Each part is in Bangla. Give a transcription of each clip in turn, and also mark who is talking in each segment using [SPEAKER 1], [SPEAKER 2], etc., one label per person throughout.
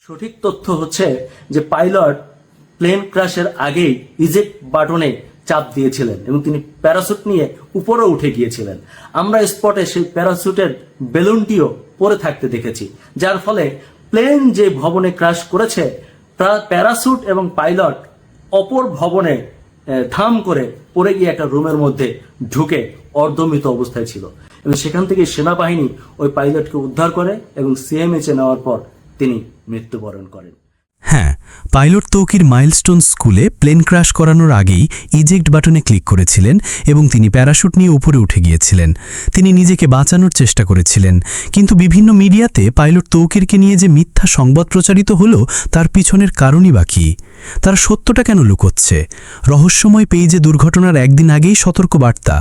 [SPEAKER 1] সঠিক তথ্য হচ্ছে যে পাইলট প্লেন ক্র্যাশের আগেই ইজেক্ট বাটনে চাপ দিয়েছিলেন এবং তিনি প্যারাসুট নিয়ে উপরে উঠে গিয়েছিলেন। আমরা স্পটে সেই প্যারাসুটের বেলুনটিও পরে থাকতে দেখেছি, যার ফলে প্লেন যে ভবনে ক্র্যাশ করেছে প্যারাসুট এবং পাইলট অপর ভবনে ধাম করে পড়ে গিয়ে একটা রুমের মধ্যে ঢুকে অর্ধমৃত অবস্থায় ছিল এবং সেখান থেকে সেনাবাহিনী ওই পাইলটকে উদ্ধার করে এবং সিএমএইচে নেওয়ার পর তিনি মৃত্যুবরণ করেন।
[SPEAKER 2] হ্যাঁ, পাইলট তৌকির মাইলস্টোন স্কুলে প্লেন ক্র্যাশ করানোর আগেই ইজেক্ট বাটনে ক্লিক করেছিলেন এবং তিনি প্যারাশুট নিয়ে উপরে উঠে গিয়েছিলেন। তিনি নিজেকে বাঁচানোর চেষ্টা করেছিলেন, কিন্তু বিভিন্ন মিডিয়াতে পাইলট তৌকিরকে নিয়ে যে মিথ্যা সংবাদ প্রচারিত হলো তার পিছনের কারণই বা কী? তার সত্যটা কেন লুকোচ্ছে? রহস্যময় পেইজে দুর্ঘটনার একদিন আগেই সতর্কবার্তা।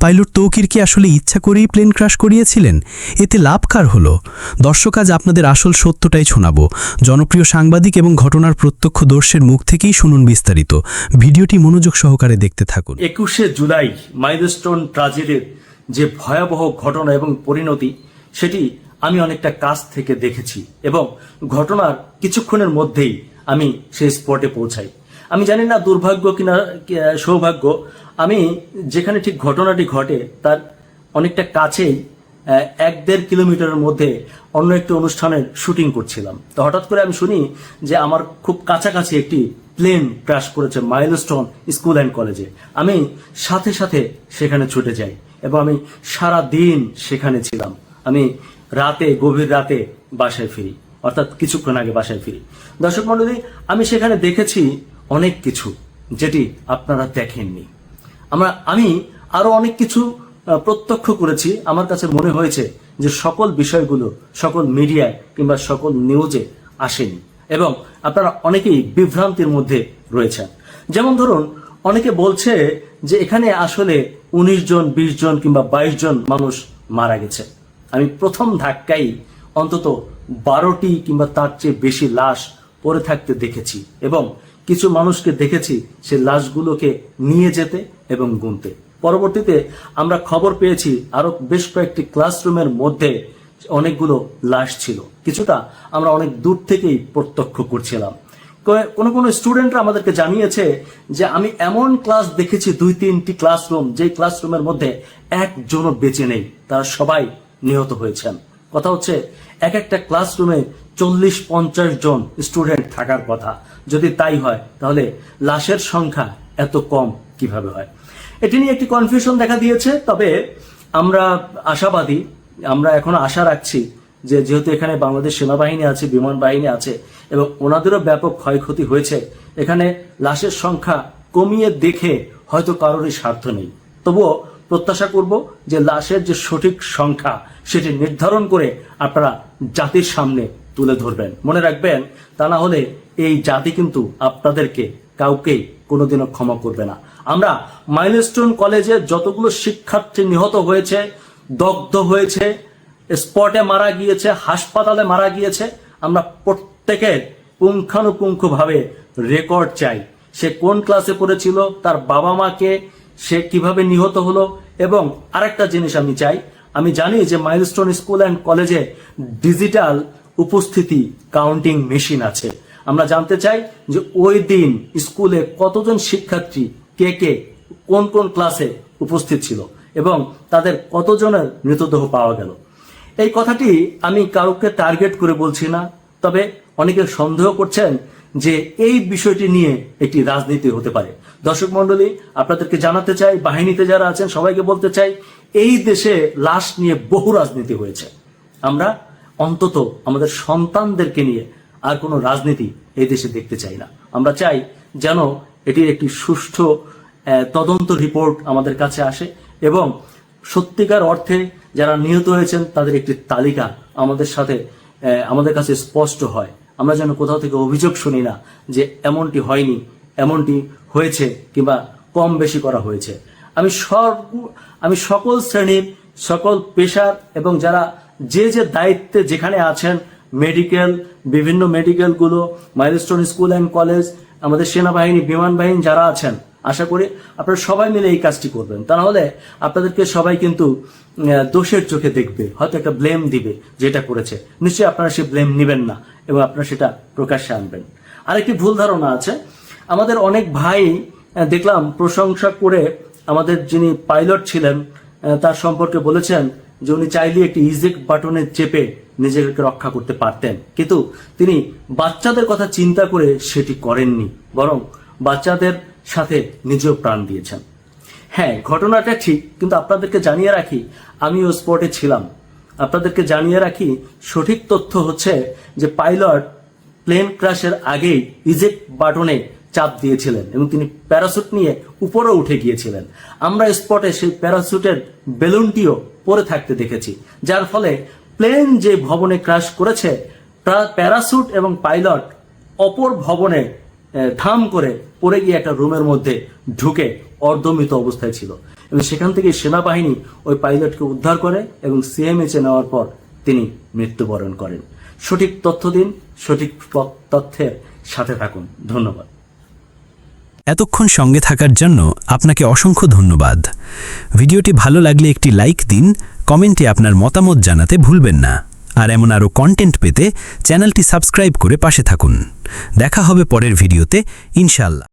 [SPEAKER 2] পাইলট তৌকির কি আসলে ইচ্ছা করেই প্লেন ক্র্যাশ করিয়েছিলেন? এতে লাভ কার হলো? দর্শক, আজ আপনাদের আসল সত্যটাই শোনাব। জনপ্রিয় সাংবাদিক এবং ঘটনার প্রত্যক্ষদর্শীর মুখ থেকেই শুনুন বিস্তারিত। ভিডিওটি মনোযোগ সহকারে দেখতে থাকুন।
[SPEAKER 1] 21শে জুলাই মাইলস্টোন ট্র্যাজেডির যে ভয়াবহ ঘটনা এবং পরিণতি, সেটি আমি অনেকটা কাছ থেকে দেখেছি এবং ঘটনার কিছুক্ষণের মধ্যেই আমি সেই স্পটে পৌঁছাই। আমি জানি না দুর্ভাগ্য কিনা সৌভাগ্য, আমি যেখানে ঠিক ঘটনাটি ঘটে তার অনেকটা কাছেই 1-1.5 কিলোমিটারের মধ্যে অন্য একটি অনুষ্ঠানের শুটিং করছিলাম। তো হঠাৎ করে আমি শুনি যে আমার খুব কাছাকাছি একটি প্লেন ক্র্যাশ করেছে মাইলস্টোন স্কুল অ্যান্ড কলেজে। আমি সাথে সাথে সেখানে ছুটে যাই এবং আমি সারা দিন সেখানে ছিলাম। আমি গভীর রাতে বাসায় ফিরি, অর্থাৎ কিছুক্ষণ আগে বাসায় ফিরি। দর্শক মণ্ডলী, আমি সেখানে দেখেছি অনেক কিছু যেটি আপনারা দেখেননি। আমি আরো অনেক কিছু প্রত্যক্ষ করেছি। আমার কাছে মনে হয়েছে যে সকল বিষয়গুলো সকল মিডিয়ায় কিংবা সকল নিউজে আসেনি এবং আপনারা অনেকেই বিভ্রান্তির মধ্যে রয়েছেন। যেমন ধরুন, অনেকে বলছে যে এখানে আসলে 19 জন, 20 জন কিংবা 22 জন মানুষ মারা গেছে। আমি প্রথম ধাক্কায় অন্তত 12টি কিংবা তার চেয়ে বেশি লাশ পড়ে থাকতে দেখেছি এবং কিছু মানুষকে দেখেছি সে লাশগুলোকে নিয়ে যেতে এবং গুনতে। পরবর্তীতে আমরা খবর পেয়েছি আরো বেশ কয়েকটি ক্লাসরুমের মধ্যে অনেকগুলো লাশ ছিল। কিছুটা আমরা অনেক দূর থেকেই প্রত্যক্ষ করছিলাম। কোনো স্টুডেন্টরা আমাদেরকে জানিয়েছে যে আমি এমন ক্লাস দেখেছি 2-3টি ক্লাসরুম, যেই ক্লাসরুমের মধ্যে একজনও বেঁচে নেই, তারা সবাই নিহত হয়েছেন। কথা হচ্ছে এক একটা ক্লাসরুমে 40-50 জন স্টুডেন্ট থাকার কথা। যদি তাই হয় তাহলে লাশের সংখ্যা এত কম কিভাবে হয়? এটি নিয়ে একটি কনফিউশন দেখা দিয়েছে। তবে আমরা আশাবাদী, আমরা এখন আশা রাখছি যে যেহেতু এখানে বাংলাদেশ সেনাবাহিনী আছে, বিমান বাহিনী আছে এবং ওনাদেরও ব্যাপক ক্ষয়ক্ষতি হয়েছে, এখানে লাশের সংখ্যা কমিয়ে দেখে হয়তো কারোরই স্বার্থ নেই। তবুও প্রত্যাশা করব যে লাশের যে সঠিক সংখ্যা সেটি নির্ধারণ করে আপনারা জাতির সামনে তুলে ধরবেন। মনে রাখবেন, তা না হলে এই জাতি কিন্তু আপনাদেরকে কাউকেই কোনোদিনও ক্ষমা করবে না। আমরা মাইলস্টোন কলেজে যতগুলো শিক্ষার্থী নিহত হয়েছে, দগ্ধ হয়েছে, স্পটে মারা গিয়েছে, হাসপাতালে মারা গিয়েছে, আমরা প্রত্যেকের পুঙ্খানুপুঙ্খভাবে রেকর্ড চাই। সে কোন ক্লাসে পড়েছিল, তার বাবা মাকে, সে কিভাবে নিহত হলো। এবং আরেকটা জিনিস আমি চাই, আমি জানি যে মাইলস্টোন স্কুল অ্যান্ড কলেজে ডিজিটাল উপস্থিতি কাউন্টিং মেশিন আছে। আমরা জানতে চাই যে ওই দিন স্কুলে কতজন শিক্ষার্থী কে কোন কোন ক্লাসে উপস্থিত ছিল এবং তাদের কতজনের মৃতদেহ পাওয়া গেল। এই কথাটি আমি কাউকে টার্গেট করে বলছি না, তবে অনেকে সন্দেহ করছেন যে এই বিষয়টি নিয়ে একটি রাজনীতি হতে পারে। দর্শক মণ্ডলী, আপনাদেরকে জানাতে চাই, বাহিনীতে যারা আছেন সবাইকে বলতে চাই, এই দেশে লাশ নিয়ে বহু রাজনীতি হয়েছে। আমরা অন্তত আমাদের সন্তানদেরকে নিয়ে আর কোনো রাজনীতি এই দেশে দেখতে চাই না। আমরা চাই যেন এটির একটি সুষ্ঠু তদন্ত রিপোর্ট আমাদের কাছে আসে এবং সত্যিকার অর্থে যারা নিহত হয়েছেন তাদের একটি তালিকা আমাদের কাছে স্পষ্ট হয়। আমরা যেন কোথাও থেকে অভিযোগ শুনি না যে এমনটি হয়নি, এমনটি হয়েছে কিংবা কম বেশি করা হয়েছে। আমি সকল শ্রেণীর, সকল পেশার এবং যারা যে দায়িত্বে যেখানে আছেন, মেডিকেল, বিভিন্ন মেডিকেলগুলো, মাইলস্টোন স্কুল অ্যান্ড কলেজ, আমাদের সেনাবাহিনী, বিমান বাহিনী যারা আছেন, আশা করি আপনারা সবাই মিলে এই কাজটি করবেন। তা নাহলে আপনাদেরকে সবাই কিন্তু দোষের চোখে দেখবে, হয়তো একটা ব্লেম দিবে যেটা করেছে। নিশ্চয়ই আপনারা সেই ব্লেম নেবেন না এবং আপনারা সেটা প্রকাশ্যে আনবেন। আরেকটি ভুল ধারণা আছে, আমাদের অনেক ভাই দেখলাম প্রশংসা করে আমাদের যিনি পাইলট ছিলেন তার সম্পর্কে বলেছেন যে উনি চাইলে একটি ইজেক্ট বাটনে চেপে নিজেকে রক্ষা করতে পারতেন, কিন্তু তিনি বাচ্চাদের কথা চিন্তা করে সেটি করেননি, বরং বাচ্চাদের সাথে নিজেও প্রাণ দিয়েছেন। হ্যাঁ, ঘটনাটা ঠিক, কিন্তু আপনাদেরকে জানিয়ে রাখি আমিও স্পটে ছিলাম। আপনাদেরকে জানিয়ে রাখি সঠিক তথ্য হচ্ছে যে পাইলট প্লেন ক্র্যাশের আগেই ইজেক্ট বাটনে চাপ দিয়েছিলেন এবং তিনি প্যারাসুট নিয়ে উপরে উঠে গিয়েছিলেন। আমরা স্পটে সেই প্যারাসুটের বেলুনটিও পরে থাকতে দেখেছি, যার ফলে প্লেন যে ভবনে ক্র্যাশ করেছে প্যারাসুট এবং পাইলট অপর ভবনে ধাম করে পড়ে গিয়ে একটা রুমের মধ্যে ঢুকে অর্ধমৃত অবস্থায় ছিল এবং সেখান থেকে সেনাবাহিনী ওই পাইলটকে উদ্ধার করে এবং সিএমএইচে নেওয়ার পর তিনি মৃত্যুবরণ করেন। সঠিক তথ্য দিন, সঠিক তথ্যের সাথে থাকুন। ধন্যবাদ।
[SPEAKER 2] এতক্ষণ সঙ্গে থাকার জন্য আপনাকে অসংখ্য ধন্যবাদ। ভিডিওটি ভালো লাগলে একটি লাইক দিন, কমেন্টে আপনার মতামত জানাতে ভুলবেন না। আর এমন আরও কন্টেন্ট পেতে চ্যানেলটি সাবস্ক্রাইব করে পাশে থাকুন। দেখা হবে পরের ভিডিওতে, ইনশাআল্লাহ।